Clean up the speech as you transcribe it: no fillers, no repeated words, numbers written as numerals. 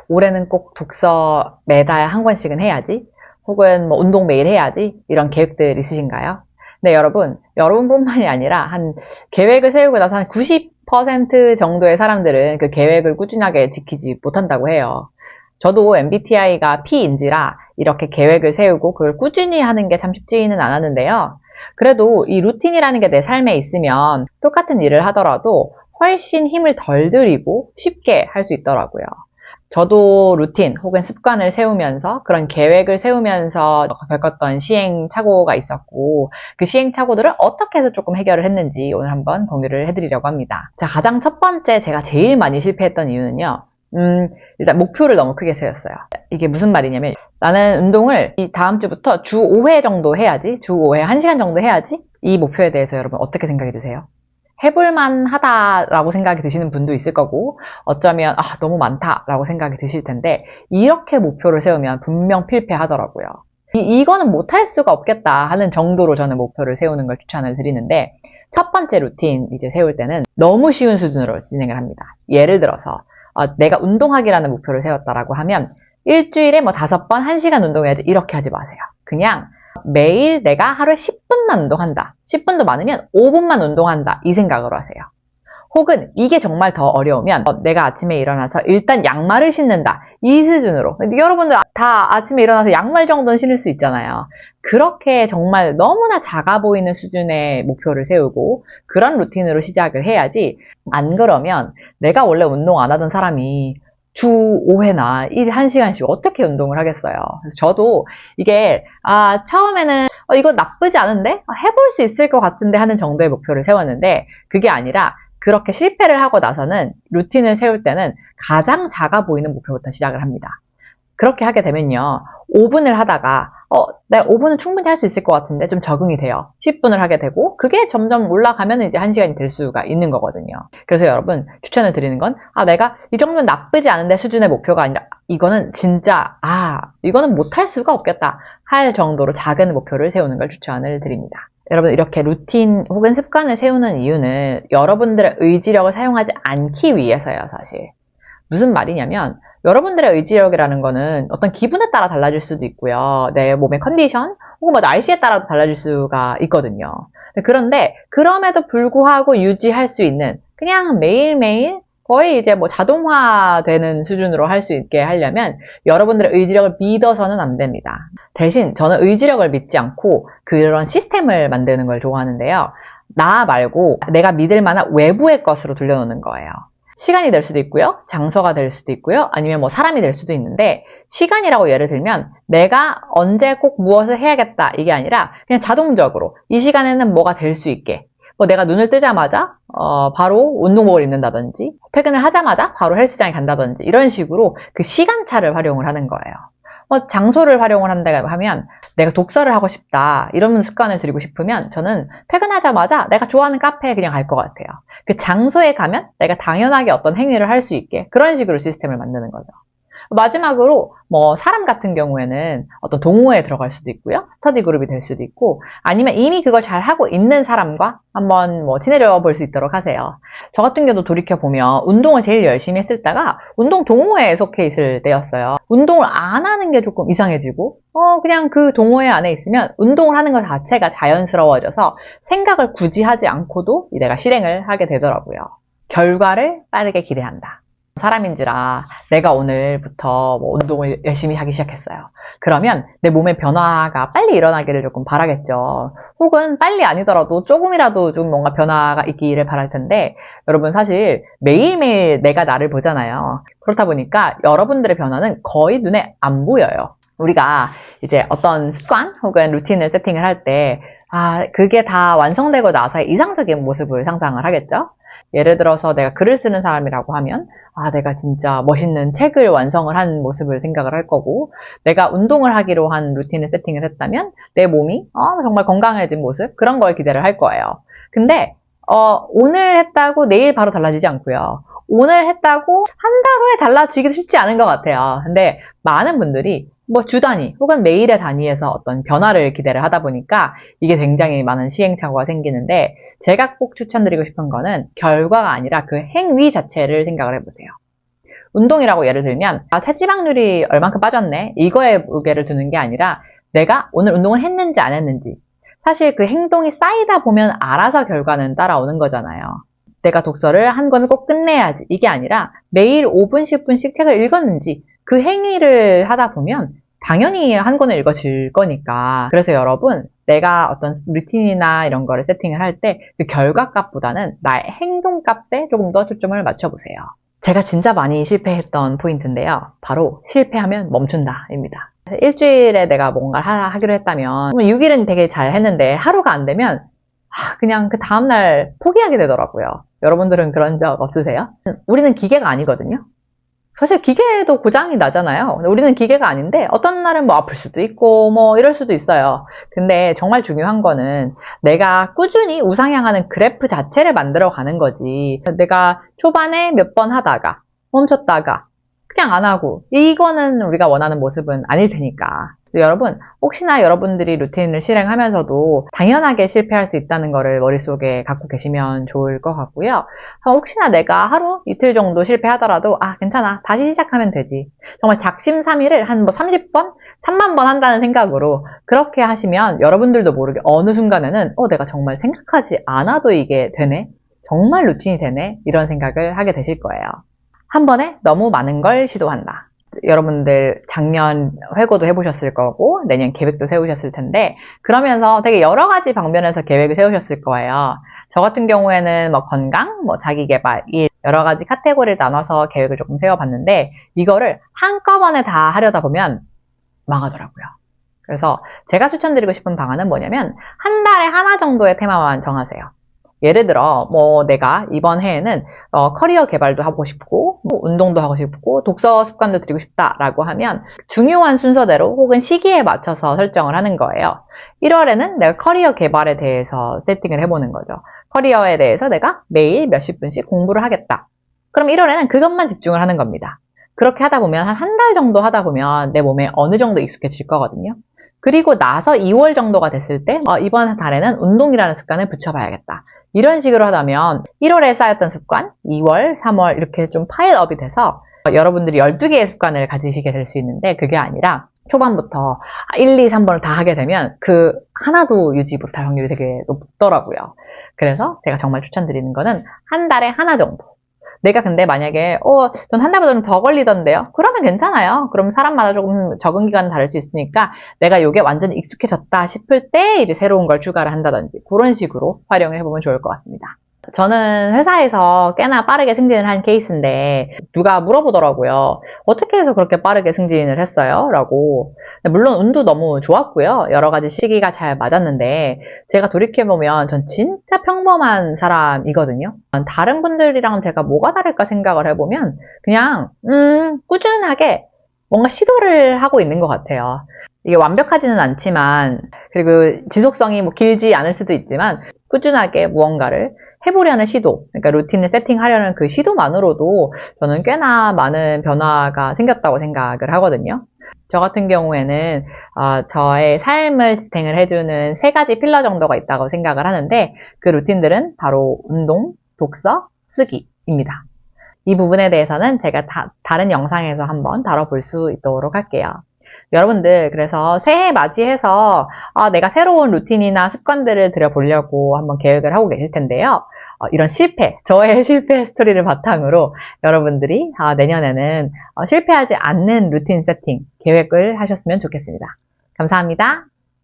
올해는 꼭 독서 매달 한 권씩은 해야지, 혹은 뭐 운동 매일 해야지, 이런 계획들 있으신가요? 네, 여러분뿐만이 아니라 계획을 세우고 나서 한 90% 정도의 사람들은 그 계획을 꾸준하게 지키지 못한다고 해요. 저도 MBTI가 P인지라 이렇게 계획을 세우고 그걸 꾸준히 하는 게 참 쉽지는 않았는데요. 그래도 이 루틴이라는 게 내 삶에 있으면 똑같은 일을 하더라도 훨씬 힘을 덜 들이고 쉽게 할 수 있더라고요. 저도 루틴 혹은 습관을 세우면서 그런 계획을 세우면서 겪었던 시행착오가 있었고, 그 시행착오들을 어떻게 해서 조금 해결을 했는지 오늘 한번 공유를 해드리려고 합니다. 자, 가장 첫 번째 제가 제일 많이 실패했던 이유는요. 일단 목표를 너무 크게 세웠어요. 이게 무슨 말이냐면, 나는 운동을 이 다음 주부터 주 5회 정도 해야지, 주 5회 1시간 정도 해야지, 이 목표에 대해서 여러분 어떻게 생각이 드세요? 해볼만 하다라고 생각이 드시는 분도 있을 거고, 어쩌면 너무 많다라고 생각이 드실 텐데, 이렇게 목표를 세우면 분명 필패하더라고요. 이거는 못할 수가 없겠다 하는 정도로 저는 목표를 세우는 걸 추천을 드리는데, 첫 번째 루틴 이제 세울 때는 너무 쉬운 수준으로 진행을 합니다. 예를 들어서 내가 운동하기라는 목표를 세웠다라고 하면 일주일에 뭐 5번 1시간 운동해야지, 이렇게 하지 마세요. 그냥 매일 내가 하루에 10분만 운동한다, 10분도 많으면 5분만 운동한다, 이 생각으로 하세요. 혹은 이게 정말 더 어려우면 내가 아침에 일어나서 일단 양말을 신는다, 이 수준으로. 여러분들 다 아침에 일어나서 양말 정도는 신을 수 있잖아요. 그렇게 정말 너무나 작아 보이는 수준의 목표를 세우고 그런 루틴으로 시작을 해야지, 안 그러면 내가 원래 운동 안 하던 사람이 주 5회나 1시간씩 어떻게 운동을 하겠어요. 그래서 저도 이게 처음에는 이거 나쁘지 않은데? 해볼 수 있을 것 같은데 하는 정도의 목표를 세웠는데, 그게 아니라 그렇게 실패를 하고 나서는 루틴을 세울 때는 가장 작아 보이는 목표부터 시작을 합니다. 그렇게 하게 되면요, 5분을 하다가 내가 5분은 충분히 할 수 있을 것 같은데 좀 적응이 돼요. 10분을 하게 되고, 그게 점점 올라가면 이제 1시간이 될 수가 있는 거거든요. 그래서 여러분, 추천을 드리는 건 내가 이 정도는 나쁘지 않은데 수준의 목표가 아니라, 이거는 진짜 이거는 못할 수가 없겠다 할 정도로 작은 목표를 세우는 걸 추천을 드립니다. 여러분, 이렇게 루틴 혹은 습관을 세우는 이유는 여러분들의 의지력을 사용하지 않기 위해서예요, 사실. 무슨 말이냐면, 여러분들의 의지력이라는 거는 어떤 기분에 따라 달라질 수도 있고요. 내 몸의 컨디션 혹은 뭐 날씨에 따라도 달라질 수가 있거든요. 그런데 그럼에도 불구하고 유지할 수 있는, 그냥 매일매일 거의 이제 뭐 자동화되는 수준으로 할 수 있게 하려면 여러분들의 의지력을 믿어서는 안 됩니다. 대신 저는 의지력을 믿지 않고 그런 시스템을 만드는 걸 좋아하는데요. 나 말고 내가 믿을 만한 외부의 것으로 돌려놓는 거예요. 시간이 될 수도 있고요, 장소가 될 수도 있고요, 아니면 뭐 사람이 될 수도 있는데, 시간이라고 예를 들면 내가 언제 꼭 무엇을 해야겠다, 이게 아니라 그냥 자동적으로 이 시간에는 뭐가 될 수 있게, 뭐 내가 눈을 뜨자마자 바로 운동복을 입는다든지, 퇴근을 하자마자 바로 헬스장에 간다든지, 이런 식으로 그 시간차를 활용을 하는 거예요. 장소를 활용을 한다고 하면, 내가 독서를 하고 싶다, 이런 습관을 들이고 싶으면 저는 퇴근하자마자 내가 좋아하는 카페에 그냥 갈 것 같아요. 그 장소에 가면 내가 당연하게 어떤 행위를 할 수 있게, 그런 식으로 시스템을 만드는 거죠. 마지막으로 뭐 사람 같은 경우에는 어떤 동호회에 들어갈 수도 있고요, 스터디 그룹이 될 수도 있고, 아니면 이미 그걸 잘 하고 있는 사람과 한번 뭐 친해져 볼 수 있도록 하세요. 저 같은 경우도 돌이켜보면 운동을 제일 열심히 했을 때가 운동 동호회에 속해 있을 때였어요. 운동을 안 하는 게 조금 이상해지고, 그냥 그 동호회 안에 있으면 운동을 하는 것 자체가 자연스러워져서 생각을 굳이 하지 않고도 내가 실행을 하게 되더라고요. 결과를 빠르게 기대한다. 사람인지라 내가 오늘부터 뭐 운동을 열심히 하기 시작했어요. 그러면 내 몸의 변화가 빨리 일어나기를 조금 바라겠죠. 혹은 빨리 아니더라도 조금이라도 좀 뭔가 변화가 있기를 바랄 텐데, 여러분 사실 매일매일 내가 나를 보잖아요. 그렇다 보니까 여러분들의 변화는 거의 눈에 안 보여요. 우리가 이제 어떤 습관 혹은 루틴을 세팅을 할 때 그게 다 완성되고 나서의 이상적인 모습을 상상을 하겠죠. 예를 들어서 내가 글을 쓰는 사람이라고 하면 내가 진짜 멋있는 책을 완성을 한 모습을 생각을 할 거고, 내가 운동을 하기로 한 루틴을 세팅을 했다면 내 몸이 정말 건강해진 모습, 그런 걸 기대를 할 거예요. 근데 오늘 했다고 내일 바로 달라지지 않고요. 오늘 했다고 한 달 후에 달라지기도 쉽지 않은 것 같아요. 근데 많은 분들이 뭐 주 단위 혹은 매일의 단위에서 어떤 변화를 기대를 하다 보니까 이게 굉장히 많은 시행착오가 생기는데, 제가 꼭 추천드리고 싶은 거는 결과가 아니라 그 행위 자체를 생각을 해보세요. 운동이라고 예를 들면 체지방률이 얼만큼 빠졌네 이거에 무게를 두는 게 아니라 내가 오늘 운동을 했는지 안 했는지 사실 그 행동이 쌓이다 보면 알아서 결과는 따라오는 거잖아요. 내가 독서를 한 권을 꼭 끝내야지 이게 아니라 매일 5분, 10분씩 책을 읽었는지 그 행위를 하다 보면 당연히 한 권을 읽어질 거니까. 그래서 여러분 내가 어떤 루틴이나 이런 거를 세팅을 할 때 그 결과값보다는 나의 행동값에 조금 더 초점을 맞춰보세요. 제가 진짜 많이 실패했던 포인트인데요. 바로 실패하면 멈춘다 입니다. 일주일에 내가 뭔가를 하기로 했다면 6일은 되게 잘 했는데 하루가 안 되면 그냥 그 다음날 포기하게 되더라고요. 여러분들은 그런 적 없으세요? 우리는 기계가 아니거든요. 사실 기계도 고장이 나잖아요. 우리는 기계가 아닌데 어떤 날은 뭐 아플 수도 있고 뭐 이럴 수도 있어요. 근데 정말 중요한 거는 내가 꾸준히 우상향하는 그래프 자체를 만들어 가는 거지. 내가 초반에 몇 번 하다가 멈췄다가 그냥 안 하고 이거는 우리가 원하는 모습은 아닐 테니까. 여러분 혹시나 여러분들이 루틴을 실행하면서도 당연하게 실패할 수 있다는 거를 머릿속에 갖고 계시면 좋을 것 같고요. 혹시나 내가 하루 이틀 정도 실패하더라도 괜찮아 다시 시작하면 되지. 정말 작심삼일을 한 30번 3만 번 한다는 생각으로 그렇게 하시면 여러분들도 모르게 어느 순간에는 내가 정말 생각하지 않아도 이게 되네, 정말 루틴이 되네, 이런 생각을 하게 되실 거예요. 한 번에 너무 많은 걸 시도한다. 여러분들 작년 회고도 해보셨을 거고 내년 계획도 세우셨을 텐데 그러면서 되게 여러 가지 방면에서 계획을 세우셨을 거예요. 저 같은 경우에는 건강, 자기개발 이 여러 가지 카테고리를 나눠서 계획을 조금 세워봤는데 이거를 한꺼번에 다 하려다 보면 망하더라고요. 그래서 제가 추천드리고 싶은 방안은 뭐냐면 한 달에 하나 정도의 테마만 정하세요. 예를 들어 내가 이번 해에는 커리어 개발도 하고 싶고 운동도 하고 싶고 독서 습관도 들이고 싶다라고 하면 중요한 순서대로 혹은 시기에 맞춰서 설정을 하는 거예요. 1월에는 내가 커리어 개발에 대해서 세팅을 해보는 거죠. 커리어에 대해서 내가 매일 몇십 분씩 공부를 하겠다. 그럼 1월에는 그것만 집중을 하는 겁니다. 그렇게 하다 보면 한 달 정도 하다 보면 내 몸에 어느 정도 익숙해질 거거든요. 그리고 나서 2월 정도가 됐을 때 이번 달에는 운동이라는 습관을 붙여봐야겠다. 이런 식으로 하다면 1월에 쌓였던 습관, 2월, 3월 이렇게 좀 파일업이 돼서 여러분들이 12개의 습관을 가지시게 될 수 있는데 그게 아니라 초반부터 1, 2, 3번을 다 하게 되면 그 하나도 유지 못할 확률이 되게 높더라고요. 그래서 제가 정말 추천드리는 거는 한 달에 하나 정도. 내가 근데 만약에 전 한 달보다 좀 더 걸리던데요? 그러면 괜찮아요. 그럼 사람마다 조금 적응 기간은 다를 수 있으니까 내가 이게 완전히 익숙해졌다 싶을 때 이제 새로운 걸 추가를 한다든지 그런 식으로 활용을 해보면 좋을 것 같습니다. 저는 회사에서 꽤나 빠르게 승진을 한 케이스인데 누가 물어보더라고요. 어떻게 해서 그렇게 빠르게 승진을 했어요? 라고. 물론 운도 너무 좋았고요. 여러 가지 시기가 잘 맞았는데 제가 돌이켜보면 전 진짜 평범한 사람이거든요. 다른 분들이랑 제가 뭐가 다를까 생각을 해보면 그냥 꾸준하게 뭔가 시도를 하고 있는 것 같아요. 이게 완벽하지는 않지만 그리고 지속성이 길지 않을 수도 있지만 꾸준하게 무언가를 해보려는 시도, 그러니까 루틴을 세팅하려는 그 시도만으로도 저는 꽤나 많은 변화가 생겼다고 생각을 하거든요. 저 같은 경우에는 저의 삶을 지탱을 해주는 3가지 필러 정도가 있다고 생각을 하는데 그 루틴들은 바로 운동, 독서, 쓰기입니다. 이 부분에 대해서는 제가 다른 영상에서 한번 다뤄볼 수 있도록 할게요. 여러분들 그래서 새해 맞이해서 내가 새로운 루틴이나 습관들을 들여보려고 한번 계획을 하고 계실 텐데요. 이런 저의 실패 스토리를 바탕으로 여러분들이 내년에는 실패하지 않는 루틴 세팅 계획을 하셨으면 좋겠습니다. 감사합니다.